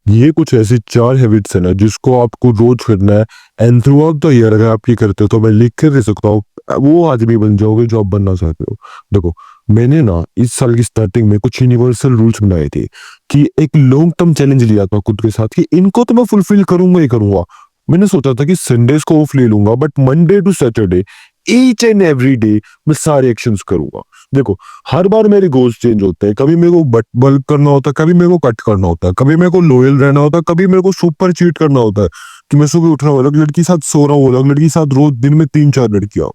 ये कुछ ऐसी 4 हैबिट्स है ना जिसको आपको रोज करना है and through out the year अगर आप ये करते हो तो मैं लिख कर दे सकता हूँ, वो आदमी बन जाओगे जो आप बनना चाहते हो। देखो, मैंने ना इस साल की स्टार्टिंग में कुछ यूनिवर्सल रूल्स बनाए थे कि एक लॉन्ग टर्म चैलेंज लिया था खुद के साथ कि इनको तो मैं फुलफिल करूंगा ही करूंगा। मैंने सोचा था कि संडेज को ऑफ ले लूंगा but Monday to Saturday each and every day मैं सारे एक्शंस करूंगा। देखो, हर बार मेरे गोल्स चेंज होते हैं, कभी मेरे को बट बल्क करना होता है, कभी मेरे को कट करना होता है, कभी मेरे को लॉयल रहना होता है, कभी मेरे को सुपर चीट करना होता है कि मैं सुबह उठ रहा हूँ अलग लड़की के साथ, सो रहा हूँ अलग लड़की के साथ, रोज दिन में 3-4 लड़कियां।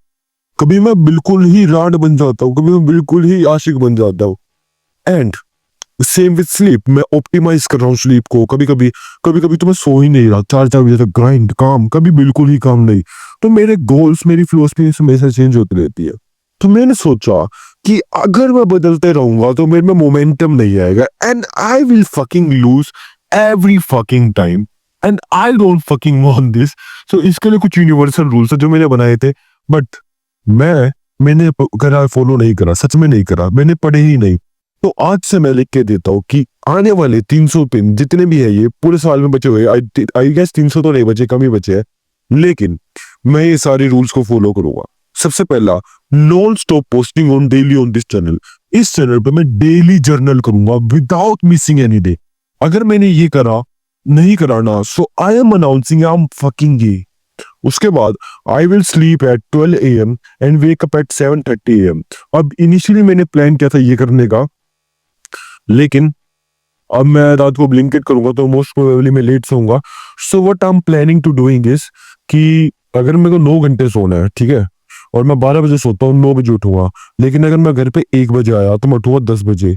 कभी मैं बिल्कुल ही रांड बन जाता हूँ, कभी मैं बिल्कुल ही आशिक बन जाता हूँ। एंड सेम विद स्लीप, मैं ऑप्टिमाइज कर रहा हूँ स्लीप को। कभी कभी तो मैं सो ही नहीं रहा, 4-4 बजे तक ग्राइंड काम, कभी बिल्कुल ही काम नहीं। तो मेरे गोल्स, मेरी फिलोसफी हमेशा चेंज होती रहती है। तो मैंने सोचा कि अगर मैं बदलते रहूंगा तो मेरे में मोमेंटम नहीं आएगा and I will fucking lose every fucking time and I don't fucking want this. So इसके लिए कुछ यूनिवर्सल रूल्स है जो मैंने बनाए थे, बट मैं मैंने करा, फॉलो नहीं करा, सच में नहीं करा, मैंने पढ़े ही नहीं। तो आज से मैं लिख के देता हूँ कि आने वाले 300 दिन जितने भी है ये पूरे साल में बचे हुए, आई गेस 300 तो नहीं बचे, कम ही बचे हैं, लेकिन मैं ये सारे रूल्स को फॉलो करूंगा। सबसे पहला, non stop posting on daily on this channel. इस चैनल पे मैं डेली जर्नल करूंगा विदाउट मिसिंग एनी डे। अगर मैंने ये करा नहीं करा ना, so I am announcing I am fucking gay. उसके बाद I will sleep at 12 AM and wake up at 7:30 AM। अब इनिशियली मैंने प्लान किया था ये करने का, लेकिन अब मैं रात को ब्लिंकिट करूंगा तो मोस्ट प्रोबेबली मैं लेट सोऊंगा। So what I am planning to doing is कि अगर मेरे को 9 घंटे सोना है, ठीक है, और मैं 12 बजे सोता हूँ, 9 बजे उठूंगा, लेकिन अगर मैं घर पे 1 बजे आया तो मैं उठूंगा 10 बजे।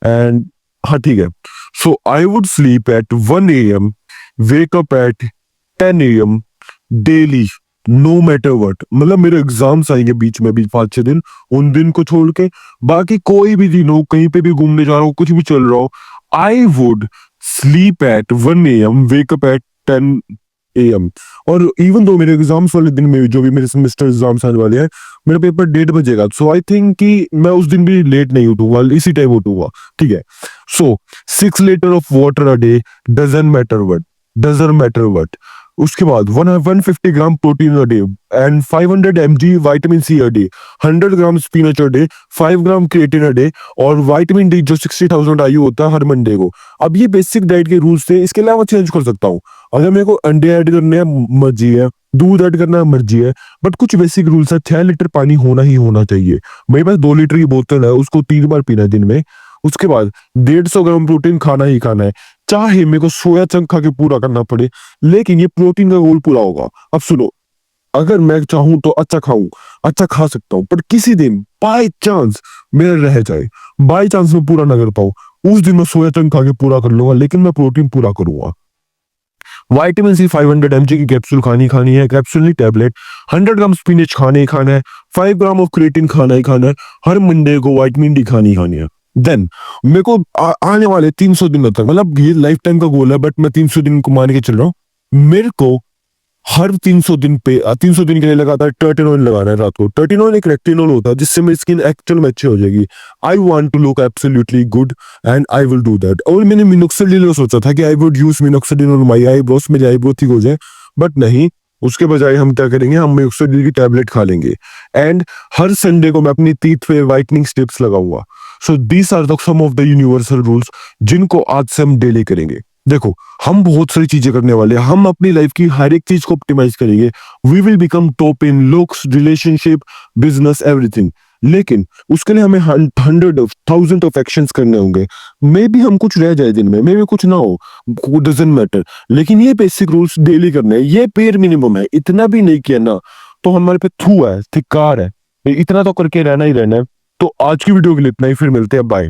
एंड हाँ ठीक है, so I would sleep at 1 AM, wake up at 10 AM daily, no matter what. मतलब मेरे एग्जाम्स आएंगे बीच में भी 5-6 दिन, उन दिन को छोड़ के बाकी कोई भी दिन हो, कहीं पे भी घूमने जा रहा हूँ, कुछ भी चल रहा हो, आई would sleep at 1 AM, wake up at 10 AM। और इवन दो मेरे एग्जाम्स वाले दिन में जो भी मेरे सेमेस्टर एग्जाम्स आने वाले हैं, मेरा पेपर 1:30 बजेगा, सो आई थिंक कि मैं उस दिन भी लेट नहीं उठूंगा, इसी टाइम उठूंगा, ठीक है। So 6 litre of water a day, doesn't matter what. उसके बाद 150 gram protein a day and 500 mg vitamin C a day, 100 gram spinach a day, 5 gram creatine a day, और विटामिन डी जो 60,000 IU होता है हर Monday को। अब ये basic diet के रूल्स थे, इसके अलावा चेंज कर सकता हूँ। अगर मेरे को अंडे ऐड करने हैं मर्जी है, दूध ऐड करना है मर्जी है, बट कुछ बेसिक रूल्स है। 6 लीटर पानी होना ही होना चाहिए। मेरे पास 2 लीटर की बोतल है, उसको 3 बार पीना है दिन में। उसके बाद 150 ग्राम प्रोटीन खाना ही खाना है, चाहे मेरे को सोया चंक खा के पूरा करना पड़े, लेकिन ये प्रोटीन का गोल पूरा होगा। अब सुनो, अगर मैं चाहूं तो अच्छा खाऊं, अच्छा खा सकता हूं, पर किसी दिन बाय चांस मेरा रह जाए, बाय चांस मैं पूरा ना कर पाऊं, उस दिन मैं सोया चंक खा के पूरा कर लूंगा, लेकिन मैं प्रोटीन पूरा करूंगा। विटामिन सी 500 mg की कैप्सूल खानी खानी है, कैप्सूल नहीं टैबलेट। 100 ग्राम स्पिनच खाने ही खाना है, 5 ग्राम ऑफ क्रिएटिन खाना ही खाना है, हर मंडे को विटामिन डी खानी खानी है। देन मेरे को आने वाले 300 दिनों तक, मतलब ये लाइफ टाइम का गोल है, बट मैं 300 दिन को मान के चल रहा हूँ। मेरे को हर 300 दिन पे 300 दिन के लिए लगातार टर्टिनोल लगाना है रात को। टर्टिनोल एक रेक्टिनोल होता है जिससे मेरी स्किन एक्चुअल में अच्छी हो जाएगी। I want to look absolutely good and I will do that. और मैंने मिनोक्सिडिल सोचा था कि I would use minoxidil on my eyebrows, मेरी आईब्रो ठीक हो जाए, बट नहीं, उसके बजाय हम क्या करेंगे, हम मिनोक्सिडिल की टैबलेट खा लेंगे। एंड हर संडे को मैं अपनी टीथ पे व्हाइटनिंग स्टेप्स लगाऊंगा। So these are the some of the universal rules जिनको आज से हम डेली करेंगे। देखो, हम बहुत सारी चीजें करने वाले हैं, हम अपनी लाइफ की हर एक चीज को ऑप्टिमाइज करेंगे। We will become top in looks, relationship, business, everything. लेकिन उसके लिए हमें 100,000 ऑफ एक्शंस करने होंगे। मे बी हम कुछ रह जाए दिन में, मे बी कुछ ना हो, डजंट मैटर, लेकिन ये बेसिक रूल्स डेली करने हैं। ये पेयर मिनिमम है, इतना भी नहीं किया ना तो हमारे पे थू है, धिक्कार है। इतना तो करके रहना ही रहना है। तो आज की वीडियो के लिए इतना ही, फिर मिलते हैं, बाय।